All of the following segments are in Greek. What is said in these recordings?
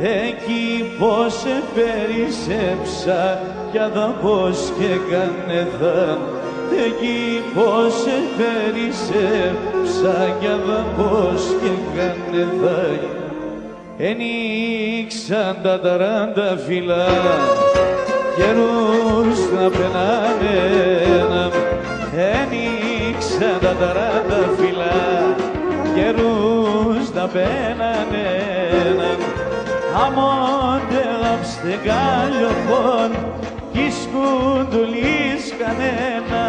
Εκεί πως σε περισσέψα κι αδα πως και κανεδά. Εκεί πως σε περισσέψα κι αδα πως και κανεδά. Ενίξαν τα 40 φύλλα καιρούς να πενάνε. Ενίξαν τα 40 φύλλα καιρούς να πένανε. Αμόντε γαψτε καλλιοπών κι σκουντουλής κανένα.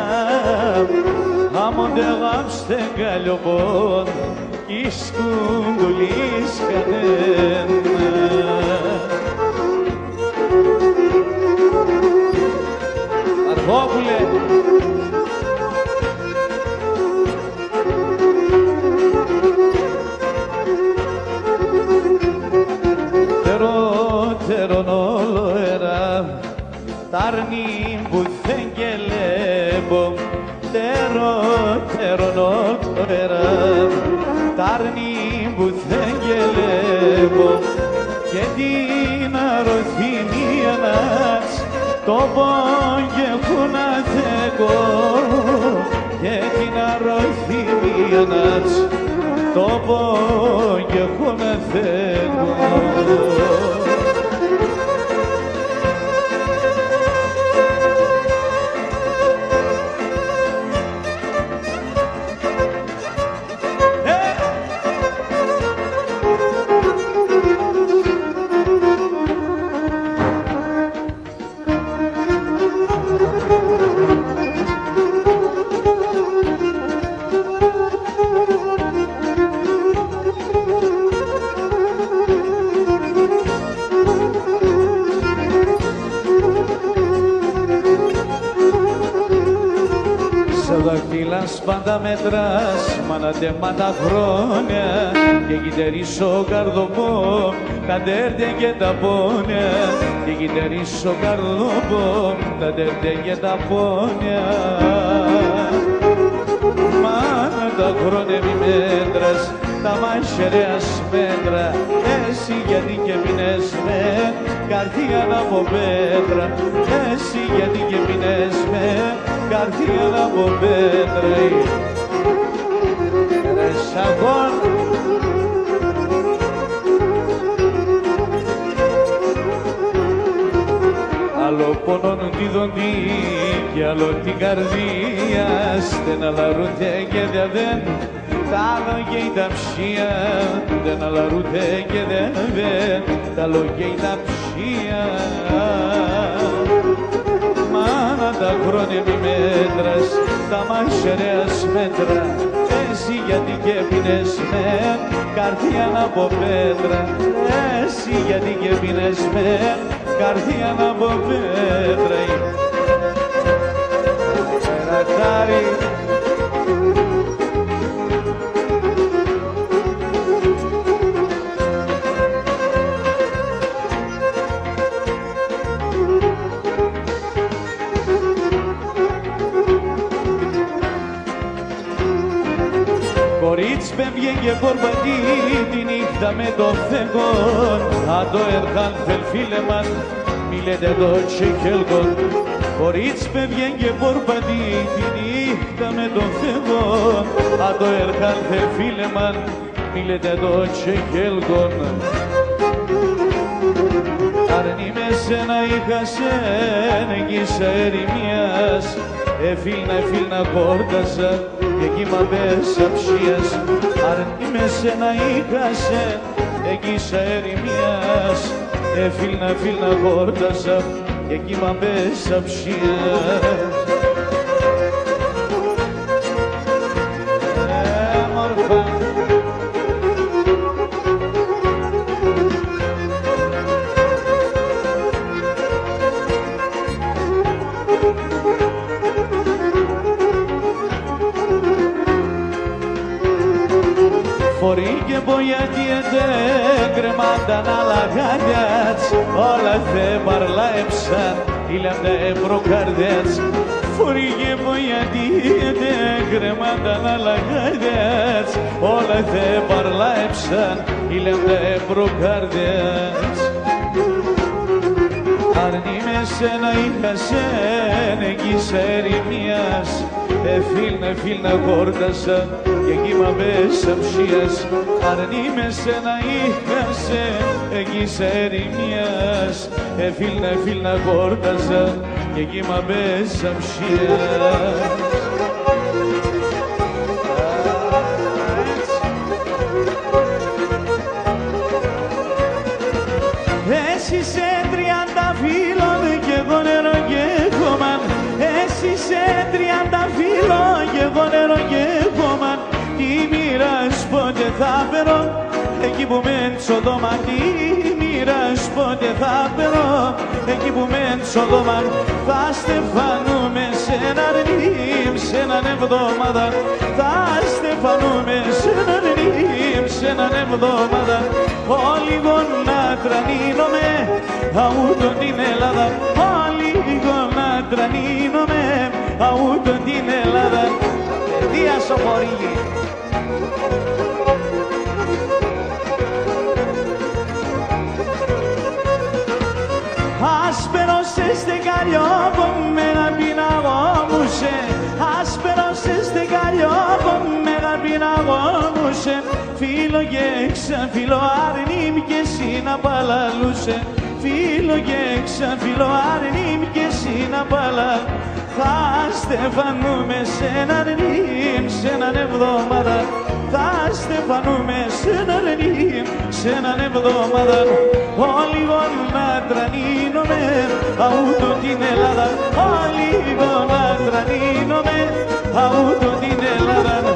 Αμόντε γαψτε καλλιοπών κι σκουντουλής κανένα. Αρχόπουλε. Τερον όλο ερά, τάρνη που δεν κελέμπω. Τερον όλο ερά, τάρνη που δεν κελέμπω. Και την αρωθυμία νάτς, το πόγε που να θεκώ. Και την αρωθυμία νάτς, το πόγε που να θεκώ. δάχτυλας πάντα μετράς, μάνα τα χρόνια και γυτερίσω καρδοπό τα τέρτε και τα πόνια και γυτερίσω καρδοπό τα τέρτε και τα πόνια. Μάνα τα χρόνια μη μέτρας, τα μάχαιρεας μέτρα, εσύ γιατί και μείνες με καρδιά από πέτρα, εσύ γιατί και μείνες με καρδιά από πέτρα. Ρε σαγόν άλλο πόνον τη δοντή και άλλο την καρδία, στεναλαρούνται και δεν τα λόγια ή τα ψία, δεν αλαρούνται και δεν τα λόγια ή τα ψία. Μάνα τα χρόνια μη μέτρας, τα μάχαιρεας μέτρα, εσύ γιατί και πίνες με καρδιά από πέτρα, εσύ γιατί και πίνες με καρδιά από πέτρα. Ρακτάρι κορίτσι πέμβγεν και πορπατή τη νύχτα με το φεγγόν, αν το έρχαν φελφίλεμαν μη λέτε το τσεκέλκον. Κορίτσι πέμβγεν και πορπατή τη νύχτα με το φεγγόν, αν το έρχαν φελφίλεμαν μη λέτε το τσεκέλκον. Αρνή με σένα είχα σεν εγγύσα ερημίας, εφίλνα κόρτασα και κύμα πέσα ψίας. Αρνή με σένα είχα σεν εγγύσα ερημίας, εφίλνα κόρτασα και κύμα πέσα ψίας. Μορφά φορεί και πογιατή κρεμάταν αλαγάδιατς, όλα θε παρλάεψαν ηλάμτα εμπροκαρδιατς. Φορεί και πογιατή κρεμάταν αλαγάδιατς, όλα θε παρλάεψαν ηλάμτα εμπροκαρδιατς. Αρνή με σένα είχα σεν εγγύσα ερημίας, εφίλνα κόρτασα και κύμα μέσα ψίας. Αρνή με σένα είχα σεν εγγύσα ερημίας, εφίλνα κόρτασα και κύμα μέσα ψίας. Εσύ σε 30 φίλων κι εγώ νερό και κομμάν, εσύ σε 30 φίλων κι εγώ νερό και κομμάν. Τι μοίρας πότε θα περώ, εκεί που μεν Σοδόμα. Τι μοίρας πότε θα περώ, εκεί που μεν Σοδόμα. Θα στεφανούμε σε έναν ρήμ, σε έναν εβδομάδα. Θα στεφανούμε σε έναν ρήμ, σε έναν εβδομάδα. Λίγο να τρανίνομαι, αούτον την Ελλάδα. Λίγο να τρανίνομαι, αούτον την Ελλάδα. Παιδεία σοφορίγη. Άσπερο σε στεγαλιό που με αγαπηναγόμουσε, άσπερο σε στεγαλιό που με αγαπηναγόμουσε. Φίλο και ξαφίλο αρνήμ και εσύ να παλαλούσε, φίλο και ξαφίλο αρνήμ και εσύ να παλαλούσε. Θα στεφανούμε σε έναν ρήμ, σε έναν εβδομάδα. Θα στεφανούμε σε έναν ρήμ, σε έναν εβδομάδα. Λίγο να τρανίνομαι, αούτο την Ελλάδα. Λίγο να τρανίνομαι, αούτο την Ελλάδα.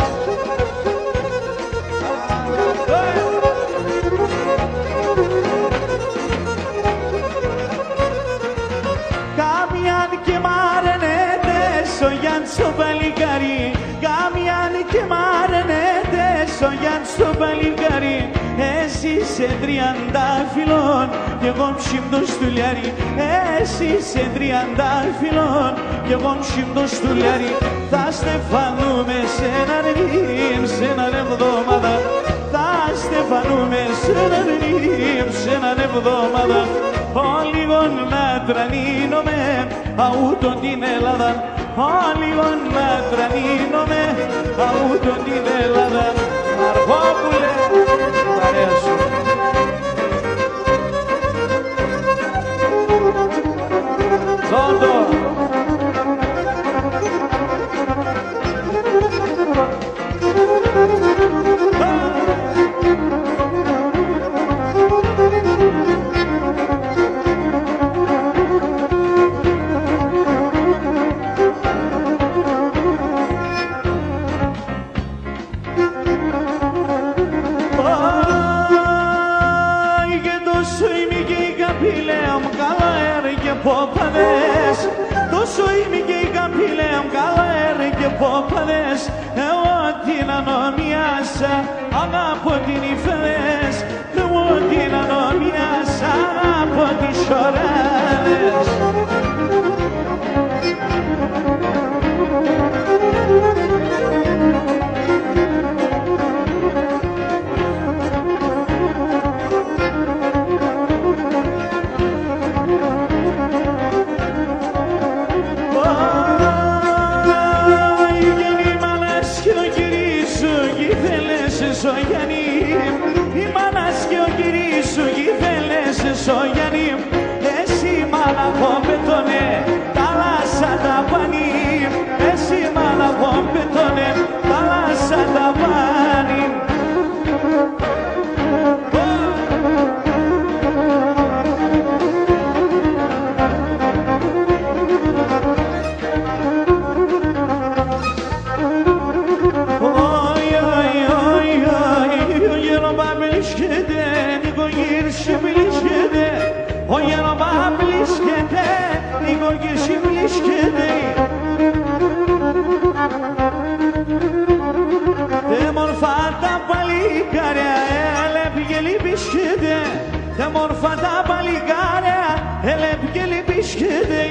Καμιάν και μ' αρενέτε, ο Γιάννης ο παλικάρι σε 30 φιλών κι εγώ ψήμπτω στουλιάρι. Εσύ σε 30 φιλών κι εγώ ψήμπτω στουλιάρι. Θα στεφανούμε σε έναν ρήμ, σε έναν εβδομάδα. Θα στεφανούμε σε έναν ρήμ, σε έναν εβδομάδα. Όλιγον να τρανίνομαι, αούτον την Ελλάδα. Όλιγον να τρανίνομαι, αούτον την Ελλάδα. Αργόπουλε, παρέα σου. Ζώντο. Τόσο είμαι και η καμπύλεα μου καλά έρε και πόπαδες. Εγώ την ανομιάσα, αγαπώ την υφές. Εγώ την ανομιάσα, αγαπώ τις χοράδες. Η μάνας και ο κυρίς σου γυφέλες σογιανή. Εσύ μάνα κομπετώνε, θάλασσα τα πανί. Εσύ μάνα κομπετώνε, θάλασσα τα πανί. Ο γέροπα πλήσκεται, λίγο και εσύ πλήσκεται. Τε μορφά τα παλικάρια, έλεπ και λυπήσκεται. Τε μορφά τα παλικάρια, έλεπ και λυπήσκεται.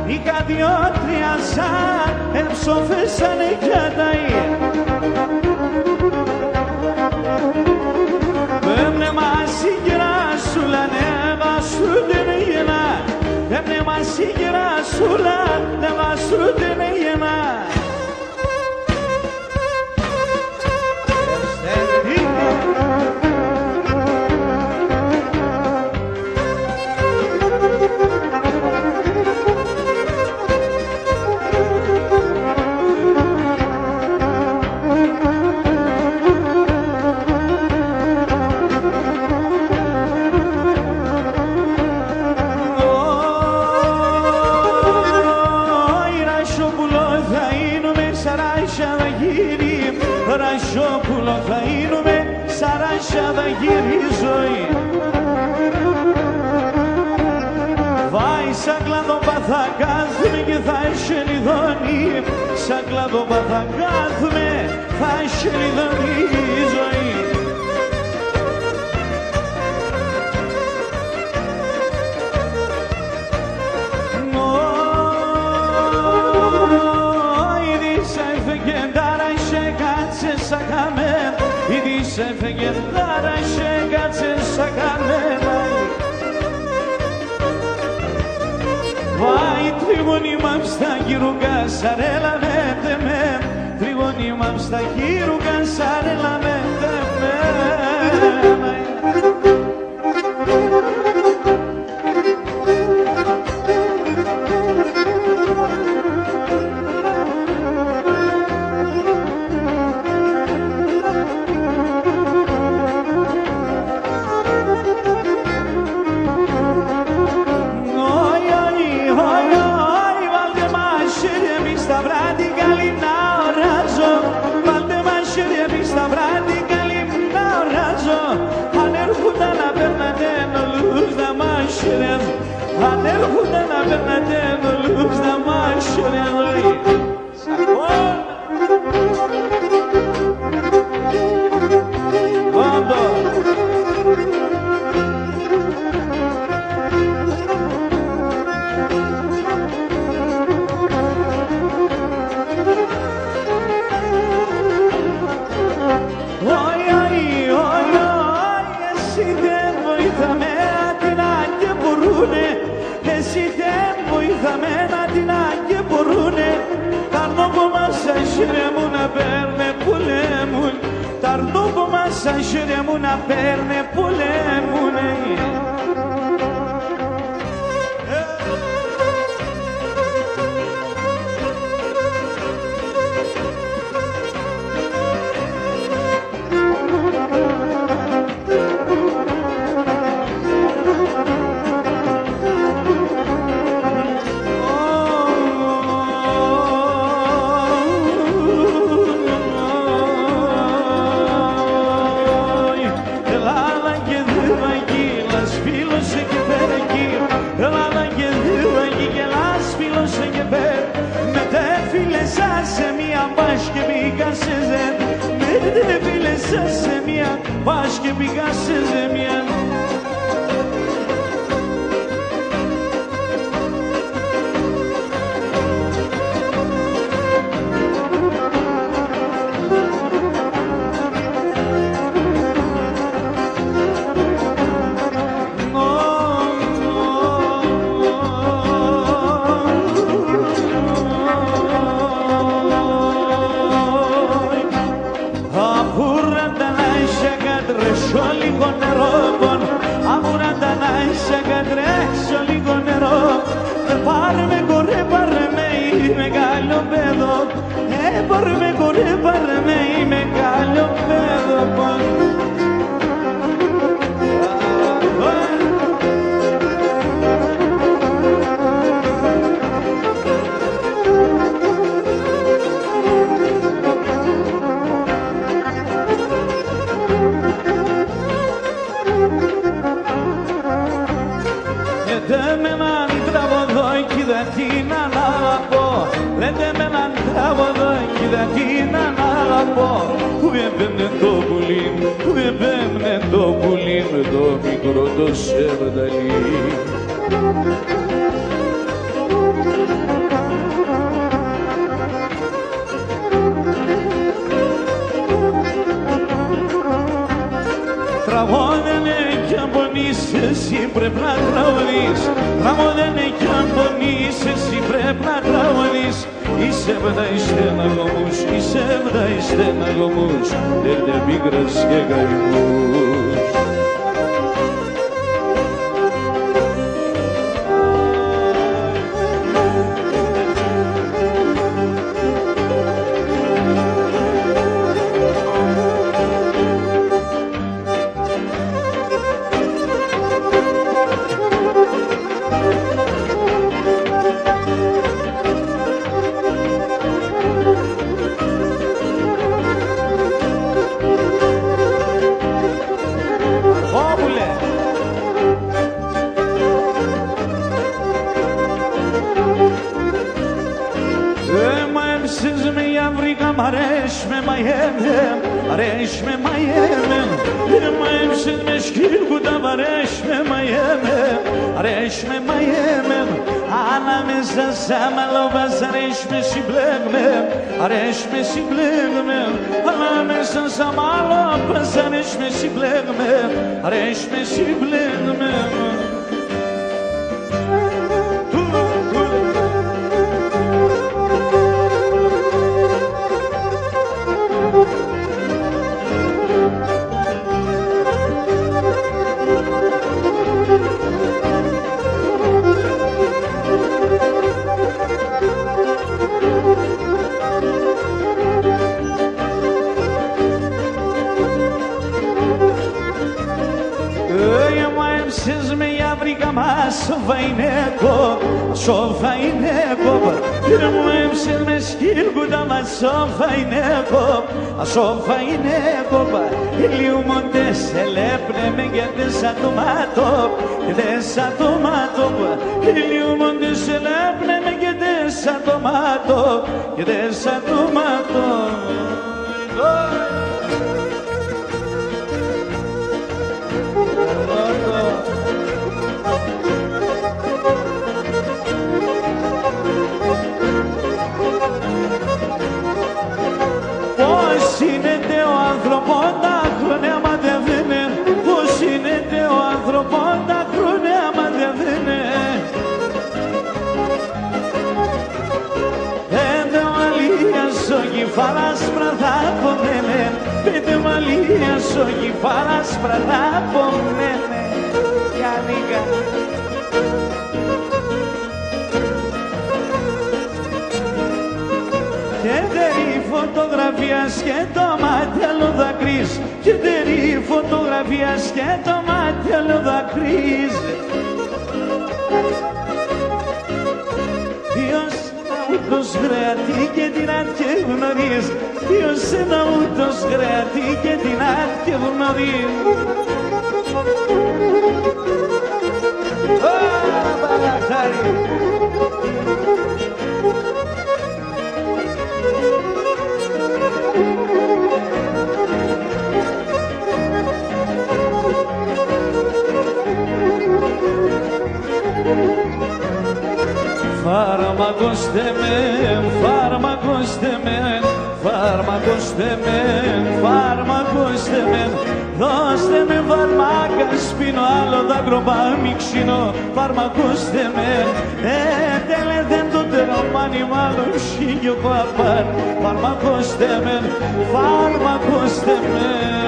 Είχα δυο-τρία σαν έψοφεσανε κι αταΐ. Έμνε μας η γεράσουλα, ναι μας ρούτενε γενά. Έμνε μας η γεράσουλα, ναι μας ρούτενε γενά. Ρασόπουλο θα γίνουμε, σαράσια θα γυρίζω. Βάει σαν κλαδόπα θα κάθουμε και θα εσελιδώνει. Σαν κλαδόπα θα κάθουμε, θα εσελιδώνει η ζωή. Έφεγε τώρα σε κάτσε σαν καμένα. Βάει τριγωνή μαμ στα γύρου κασαρέλα με τεμέ. Τριγωνή μαμ στα γύρου κασαρέλα με τεμέ. Στα βράδυ αν έρχονται να περνάτε δολούς να μάσουν ελόι. Σακών! Όντω! Εσύ δεν βοηθαμένα την και μπορούνε τα αρνόπο μας αχύρε μου να παίρνε που λέμουν τα αρνόπο μας αχύρε μου να παίρνε που λέμουνε. Σε μια πας και πήγα σε ζεμιά. Πάρμε κορέ, πάρμε η μεγάλο παιδό. Λέτε με έναν τραγουδάκι δεν την αναλαπώ. Λέτε με έναν τραγουδάκι δεν την αναλαπώ. Που έπαιρνε το πουλί, που έπαιρνε το πουλί με το μικρό το σερδαλί. Τραγώδαινε κι αν πονείς εσύ πρέπει να τραγωδείς. Τραγώδαινε κι αν πονείς εσύ πρέπει να τραγωδείς. Είσαι βδα οι στεναγωμούς, είσαι βδα οι στεναγωμούς, δεν πίκρας και καημούς. Αρέσμε μαϊέμαι, μαϊέμψες με σκύλκουτα βαρέσμε μαϊέμαι, αρέσμε μαϊέμαι, ανάμεσα σαν μαλόβας αρέσμε συμπλέγμε, αρέσμε συμπλέγμε, ανάμεσα σαν μαλόβας αρέσμε συμπλέγμε, αρέσμε συμπλέγμε. Αφρικα μας φαϊνέκο, σοφαϊνέκο. Μου έμψε με σκύρκουτα μας σοφαϊνέκο, σοφαϊνέκο. Ηλιούμονται σε λέπνε με γιατί σαν το μάτο, γιατί σαν το μάτο. Ηλιούμονται σε λέπνε με γιατί σαν το μάτο, γιατί σαν το μάτο. Πώς είναι ο άνθρωπος τα χρόνια μα δεν δίνε, πώς είναι ο άνθρωπος τα χρόνια μα δεν δίνε. Πέντε μαλλίας ο Κιφάρας πραδά πονένε, πέντε μαλλίας ο Κιφάρας πραδά πονένε. Γιάννικα. Και τερί φωτογραφίας και το μάτιαλο δακρύς, και τερί φωτογραφίας και το μάτιαλο δακρύς. Ποιος είναι ούτως γρεατή και την άτια γνωρίζει, ποιος είναι ούτως γρεατή και την άτια γνωρίζει. Παραχάρη. Φάρμακος δεμέν, φάρμακος δεμέν, φάρμακος δεμέν, φάρμακος δεμέν. Δώστε με φάρμακα, σπίνω άλλο δάκρυ πάμι ξύνω. Φάρμακος δεμέν, τέλε δεν το τερομάνι μάλλον σίγιο παπάν. Φάρμακος δεμέν, φάρμακος δεμέν.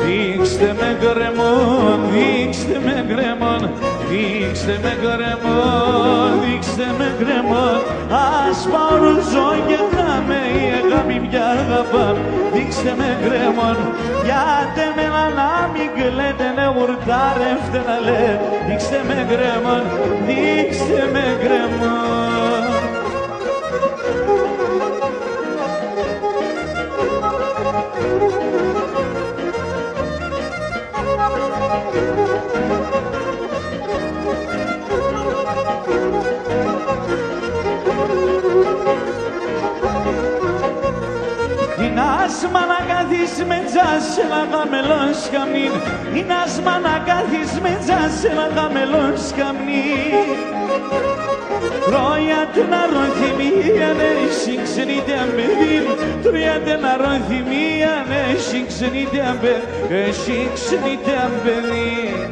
Δείξτε με γκρεμόν, δείξτε με γκρεμόν, δείξτε με γκρεμόν, δείξτε με γκρεμόν. Ας παρουζώ και χάμε η αγάπη πια αγαπάν. Δείξτε με γκρεμόν, γιατί με να μην κλαίτε ναι γουρτάρευτε να λέ. Δείξτε με γκρεμόν, δείξτε με γκρεμόν. Είναι άσμα να κάθεις με τζάς ένα γαμελόν σκαμνί. Είναι άσμα να κάθεις με τζάς ένα γαμελόν σκαμνί. Τρώια την αρωθυμία ναι συγξενείται αμπεδίν. Τρώια την αρωθυμία ναι συγξενείται αμπεδίν. Συγξενείται αμπεδίν.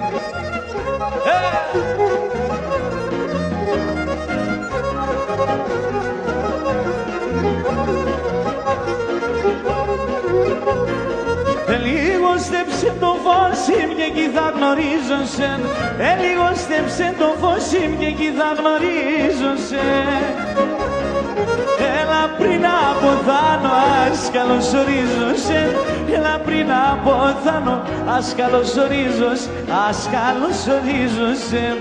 Λίγο στέψε το φως και εκεί θα γνωρίζω σεν. Λίγο στέψε το φως και εκεί θα γνωρίζω σεν. Έλα πριν αποθάνω ας καλωσορίζω σεν. Έλα πριν αποθάνω ας καλωσορίζω, ας καλωσορίζω σεν.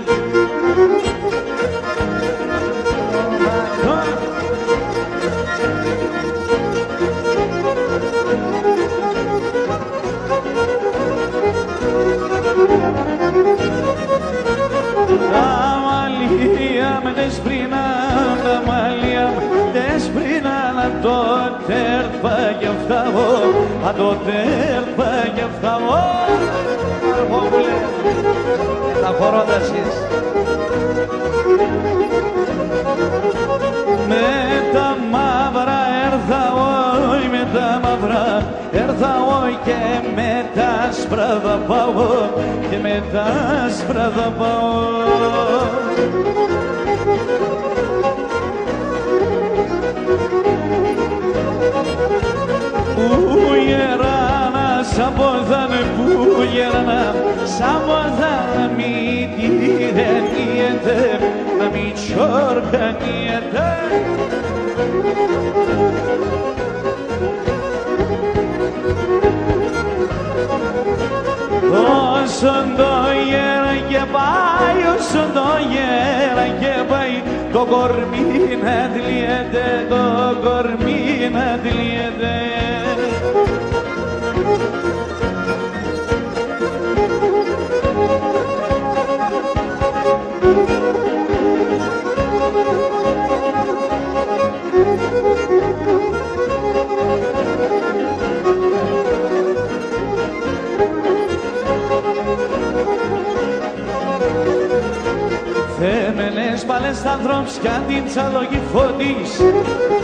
Τα μαλλιά με τες πρίνα, τα μαλλιά με τες πρίνα. Να το τέρπα κι αυτά εγώ, να το τέρπα κι αυτά εγώ. Αρμόβουλε, τα χωρώτα εσείς. Με τα μαύρα έρθα εγώ, με τα μαύρα έρθα εγώ και με τα άσπρα θα πάω, και με τα άσπρα θα πάω. Πού γεράνα, σαν πόθανε, πού γεράνα, σαν πόθανε, μη τη δεν να μην τσορκανιέται. Όσον το γέρα και πάει, όσον το γέρα και πάει, το κορμί να τλιέται, το κορμί να τλιέται. Θέμενες πάλες στα δρόμψια την τσαλογή φωτής.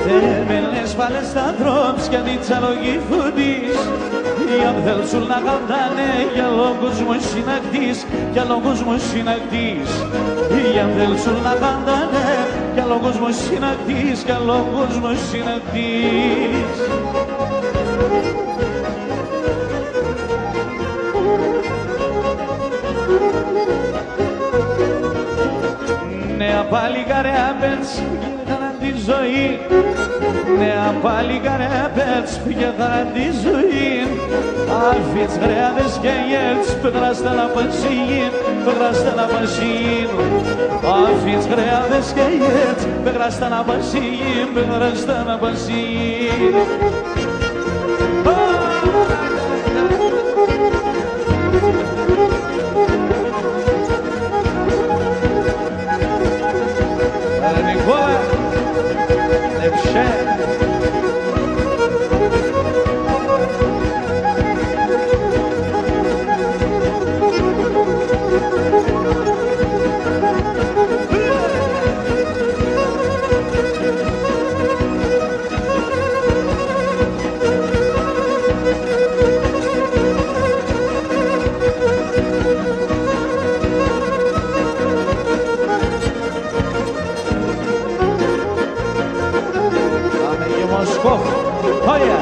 Θέμενες πάλες στα δρόμψια την τσαλογή φωτής. Οι αν θέλουν να καντάνε για λόγους μου συνακτής, για λόγους μου συνακτής. Οι αν θέλουν να καντάνε για λόγους μου συνακτής, για λόγους μου συνακτής. Νέα παλικάρια πέτς πήγαιναν τη ζωή. Νέα παλικάρια πέτς πήγαιναν τη ζωή. Αφήτς χρειάδες και γέλτς πέγραστα να πασίγιν, πέγραστα να πασίγιν. Αφήτς χρειάδες και γέλτς πέγραστα να πασίγιν, πέγραστα να πασίγιν. Νικόλα, εψέ. Moskov, hoja!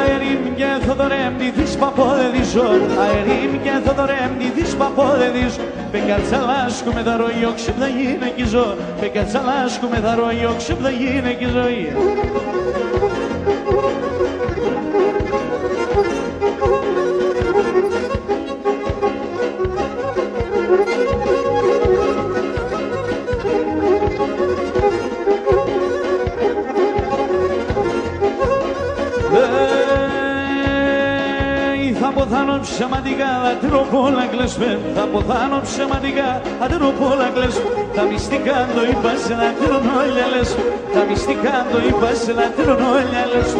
Αερίμ και Θοδωρέμ τη δεις παπόδεδισο, αερίμ και Θοδωρέμ τη δεις παπόδεδισο. Πεκατσαλάσκου με τα ροϊό ξυπνά γυναική ζω, πεκατσαλάσκου με τα ροϊό ξυπνά γυναική ζωή. Θα ποθάνω ψεματικά, ατροπόλα κλαισμέ. Θα ποθάνω ψεματικά, ατροπόλα κλαισμέ. Τα μυστικά το είπα σε να τρονόλια λες. Τα μυστικά το είπα σε να τρονόλια λες.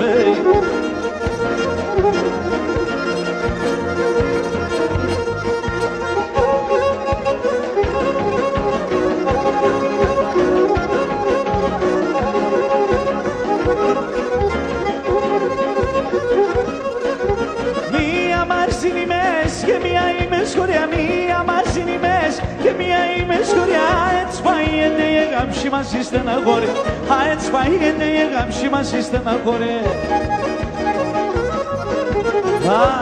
Και μία είμαι σκοριά, μία μας είναι μες και μία είμαι σκοριά. Έτσι πάγεται η αγάμψη μας η στεναχώρη, έτσι πάγεται η αγάμψη μας η στεναχώρη.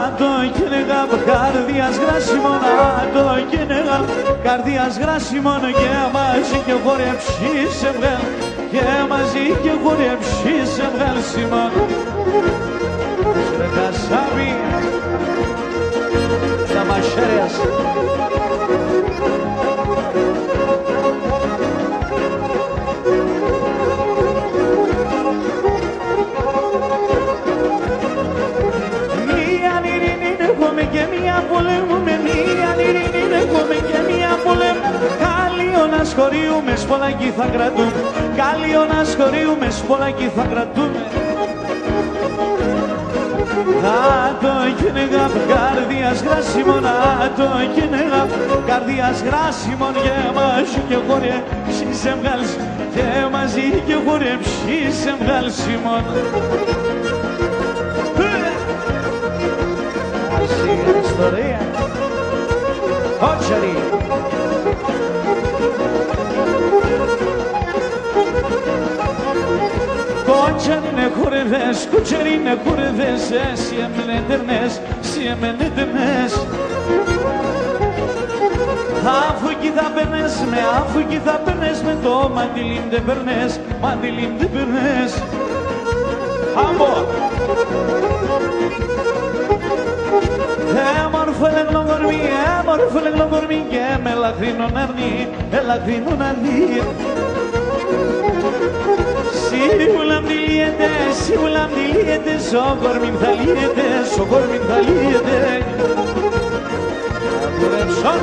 Άντο κυνηγά καρδιάς γράσιμον, άντο κυνηγά καρδιάς γράσιμον. Και μαζί και χορέψει σε βγάλ, και μαζί και χορέψει σε βγάλ Σιμών. Ρε Κασάβη, τα μαχαίρες. Μία ειρήνη έχουμε και μία πολέμουμε, μία ειρήνη έχουμε και μία πολέμουμε. Κάλλιον ασχολιούμε, σπολάκι θα κρατούμε, κάλλιον ασχολιούμε, σπολάκι θα κρατούμε. Άτο κυνηγά καρδιάς γράσιμον, άτο κυνηγά καρδιάς γράσιμον. Και μαζί και χορέψει σε βγάλς, και μαζί και χορέψει σε βγάλς Σιμών. Ασίγα ιστορία, ότσαρι. Cucerine curves, siemene dernes Αφού κι θα περνές με το μαντιλίμ δεν περνές Άμπο Έμορφο λεγλογορμί και με λαχρίνον αρνί Σίγουλα μ' λύεται, σοκορμήν θα λύεται Κουρέψον